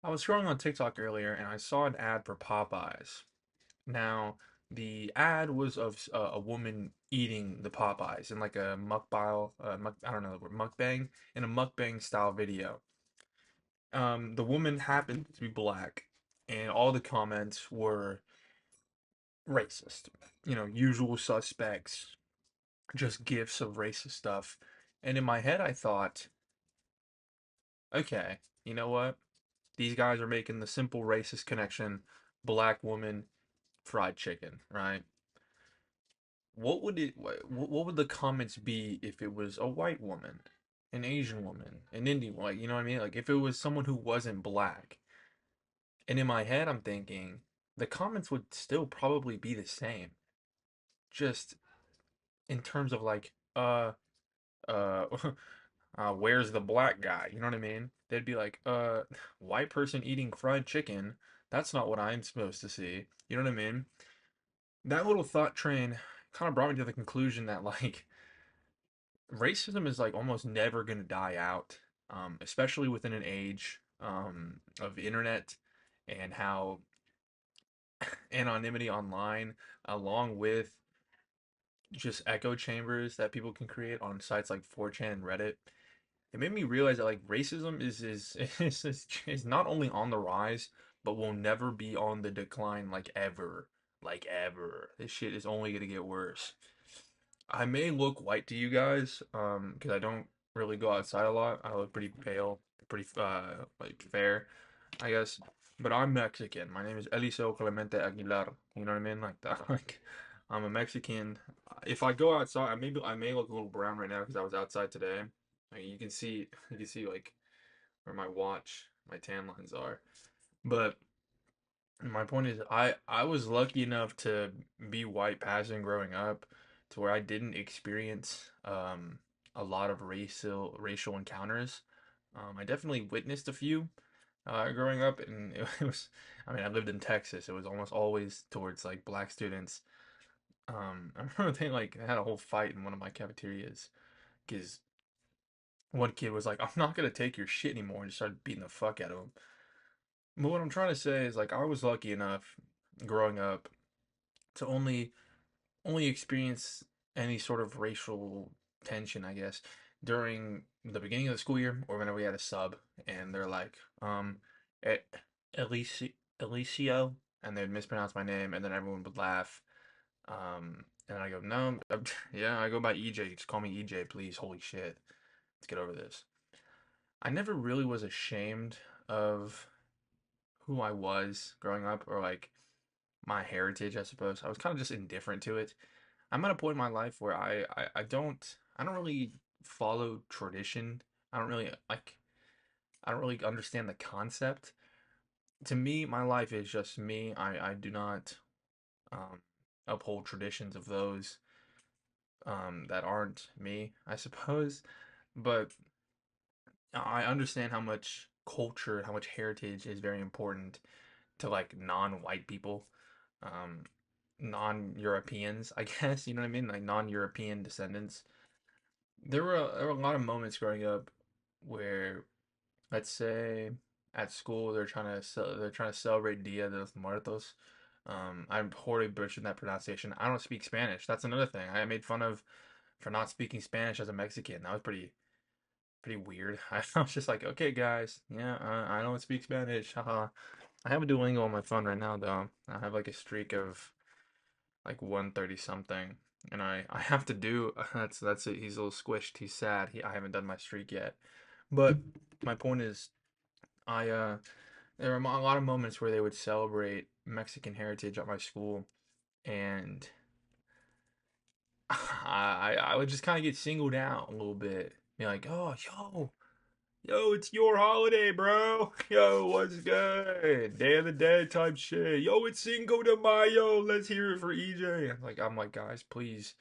I was scrolling on TikTok earlier and I saw an ad for Popeyes. Now, the ad was of a woman eating the Popeyes in like a I don't know the word, mukbang, in a mukbang style video. The woman happened to be black, and all the comments were racist. Usual suspects, just gifs of racist stuff. And in my head, I thought, okay, you know what? These guys are making the simple racist connection, black woman, fried chicken, right? What would the comments be if it was a white woman, an Asian woman, an Indian, like, you know what I mean? Like if it was someone who wasn't black. And in my head I'm thinking the comments would still probably be the same. Just in terms of like uh where's the black guy? You know what I mean? They'd be like, white person eating fried chicken. That's not what I'm supposed to see. You know what I mean? That little thought train kind of brought me to the conclusion that like racism is like almost never gonna die out, especially within an age of internet and how anonymity online, along with just echo chambers that people can create on sites like 4chan and Reddit. It made me realize that like racism is not only on the rise, but will never be on the decline like ever. Like ever. This shit is only gonna get worse. I may look white to you guys, because I don't really go outside a lot. I look pretty pale, pretty like fair, I guess. But I'm Mexican. My name is Eliseo Clemente Aguilar. You know what I mean? Like that. Like I'm a Mexican. If I go outside, I may look a little brown right now because I was outside today. Like you can see like where my watch, my tan lines are. But my point is, I was lucky enough to be white passing growing up, to where I didn't experience a lot of racial encounters. I definitely witnessed a few growing up, and it was, I mean, I lived in Texas. It was almost always towards like black students. I remember they like had a whole fight in one of my cafeterias because one kid was like, "I'm not gonna take your shit anymore," and just started beating the fuck out of him. But what I'm trying to say is like I was lucky enough growing up to only experience any sort of racial tension, I guess, during the beginning of the school year or whenever we had a sub and they're like, E- Elicio, and they'd mispronounce my name and then everyone would laugh. And I go, no, yeah, I go by EJ. Just call me EJ, please. Holy shit. Let's get over this. I never really was ashamed of who I was growing up or like my heritage, I suppose. I was kind of just indifferent to it. I'm at a point in my life where I don't really follow tradition. I don't really like I don't really understand the concept. To me, my life is just me. I do not um uphold traditions of those that aren't me, I suppose. But I understand how much culture, how much heritage is very important to like non-white people. Um non-Europeans, I guess, you know what I mean? Like non-European descendants. There were a lot of moments growing up where, let's say, at school they're trying to celebrate Dia de los Muertos. I'm horribly butchering that pronunciation. I don't speak Spanish. That's another thing. I made fun of for not speaking Spanish as a Mexican. That was pretty weird. I was just like, okay, guys, yeah, I don't speak Spanish. Haha. I have a Duolingo on my phone right now, though. I have like a streak of like 130 something, and I have to do that's it. He's a little squished. He's sad. I haven't done my streak yet. But my point is, I there were a lot of moments where they would celebrate Mexican heritage at my school, and I would just kind of get singled out a little bit. Be like, oh, yo, it's your holiday, bro. Yo, what's good? Day of the Dead type shit. Yo, it's Cinco de Mayo. Let's hear it for EJ. I'm like, guys, please.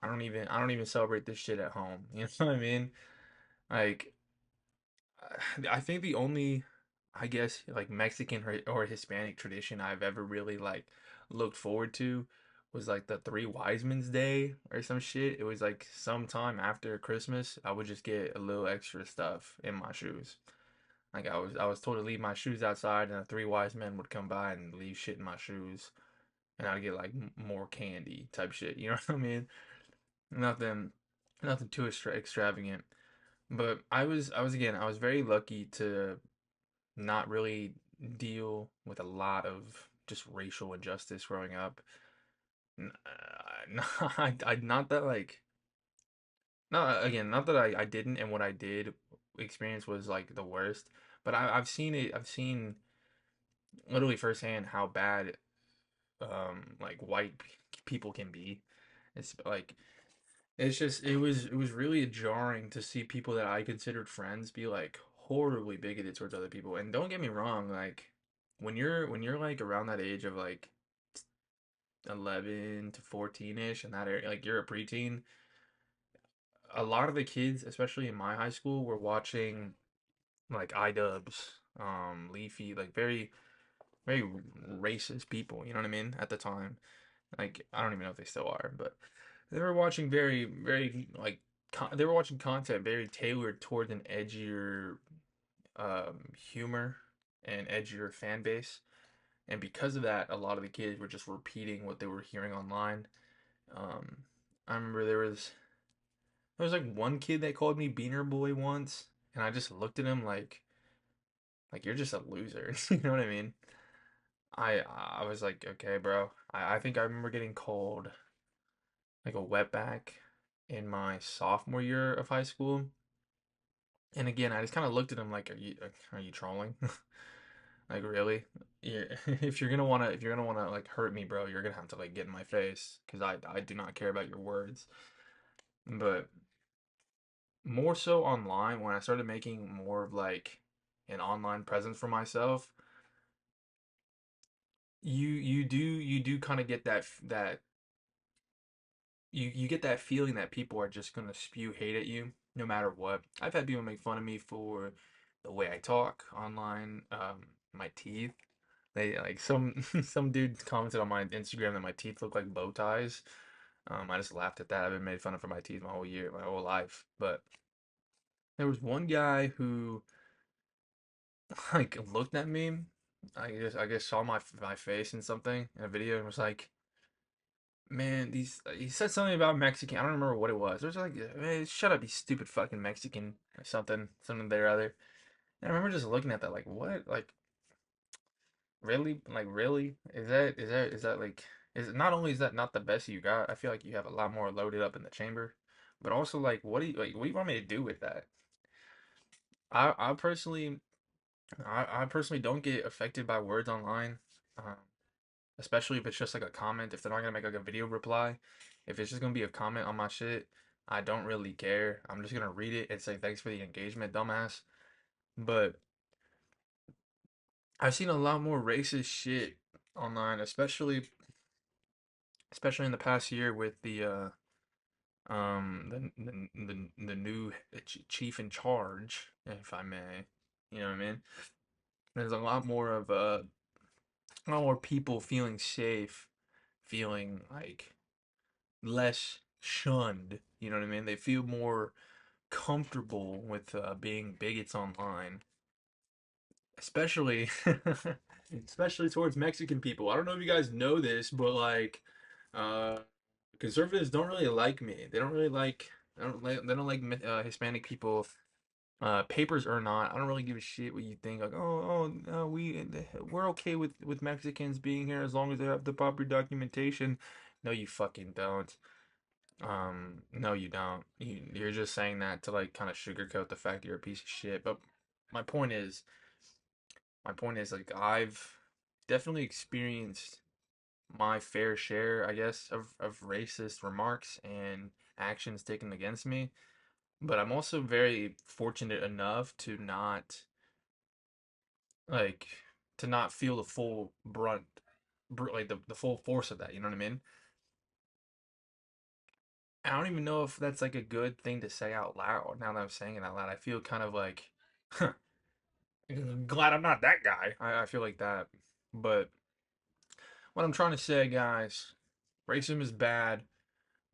I don't even celebrate this shit at home. You know what I mean? Like, I think the only, I guess, like Mexican or Hispanic tradition I've ever really like looked forward to was like the Three Wise Men's Day or some shit. It was like sometime after Christmas, I would just get a little extra stuff in my shoes. Like I was told to leave my shoes outside, and the three wise men would come by and leave shit in my shoes, and I'd get like more candy type shit. You know what I mean? Nothing, nothing too extravagant. But I was very lucky to not really deal with a lot of just racial injustice growing up. Not that like, not again, not that I didn't, and what I did experience was like the worst. But I've seen it. I've seen literally firsthand how bad like people can be. It's like it was really jarring to see people that I considered friends be like horribly bigoted towards other people. And don't get me wrong, like when you're like around that age of like 11 to 14ish and that area, like you're a preteen, a lot of the kids, especially in my high school, were watching like iDubbbz, Leafy, like very racist people, you know what I mean, at the time. Like I don't even know if they still are, but they were watching very like they were watching content very tailored towards an edgier humor and edgier fan base. And because of that, a lot of the kids were just repeating what they were hearing online. Um, I remember there was like one kid that called me Beaner Boy once, and I just looked at him like you're just a loser. You know what I mean? I was like, okay, bro. I think I remember getting called like a wetback in my sophomore year of high school. And again, I just kind of looked at him like, are you trolling? Like really? Yeah. If you're gonna wanna like hurt me, bro, you're gonna have to like get in my face because I do not care about your words. But more so online, when I started making more of like an online presence for myself, you do kind of get that you get that feeling that people are just gonna spew hate at you no matter what. I've had people make fun of me for the way I talk online, my teeth. They like some dude commented on my Instagram that my teeth look like bow ties. I just laughed at that. I've been made fun of for my teeth my whole life. But there was one guy who like looked at me. I guess saw my face in something in a video and was like, man, he said something about Mexican. I don't remember what it was. It was like, man, shut up, you stupid fucking Mexican or something there or other. And I remember just looking at that like, what? Like, really? Like, really? Is that like, is not only is that not the best you got, I feel like you have a lot more loaded up in the chamber, but also like, what do you want me to do with that? I personally, I personally don't get affected by words online. Um, Especially if it's just like a comment. If they're not gonna make like a video reply, if it's just gonna be a comment on my shit, I don't really care. I'm just gonna read it and say thanks for the engagement, dumbass. But I've seen a lot more racist shit online, especially in the past year with the new chief in charge, if I may. You know what I mean? There's a lot more people feeling safe, feeling like less shunned. You know what I mean? They feel more comfortable with being bigots online, especially especially towards Mexican people. I don't know if you guys know this, but like uh, conservatives don't really like me. They don't really like. They don't like Hispanic people. Papers or not, I don't really give a shit what you think. Like, we're okay with Mexicans being here as long as they have the proper documentation. No, you fucking don't. No, you don't. You're just saying that to like kind of sugarcoat the fact you're a piece of shit. But my point is, my point is like I've definitely experienced my fair share, I guess, of racist remarks and actions taken against me. But I'm also very fortunate enough like to not feel the full like the full force of that. You know what I mean? I don't even know if that's like a good thing to say out loud. Now that I'm saying it out loud, I feel kind of like glad I'm not that guy. I feel like that. But what I'm trying to say, guys, racism is bad.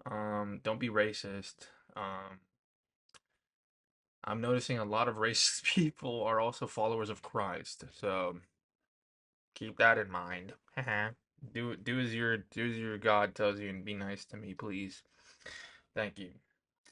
Don't be racist. Um, I'm noticing a lot of racist people are also followers of Christ. So keep that in mind. Do as your God tells you and be nice to me, please. Thank you.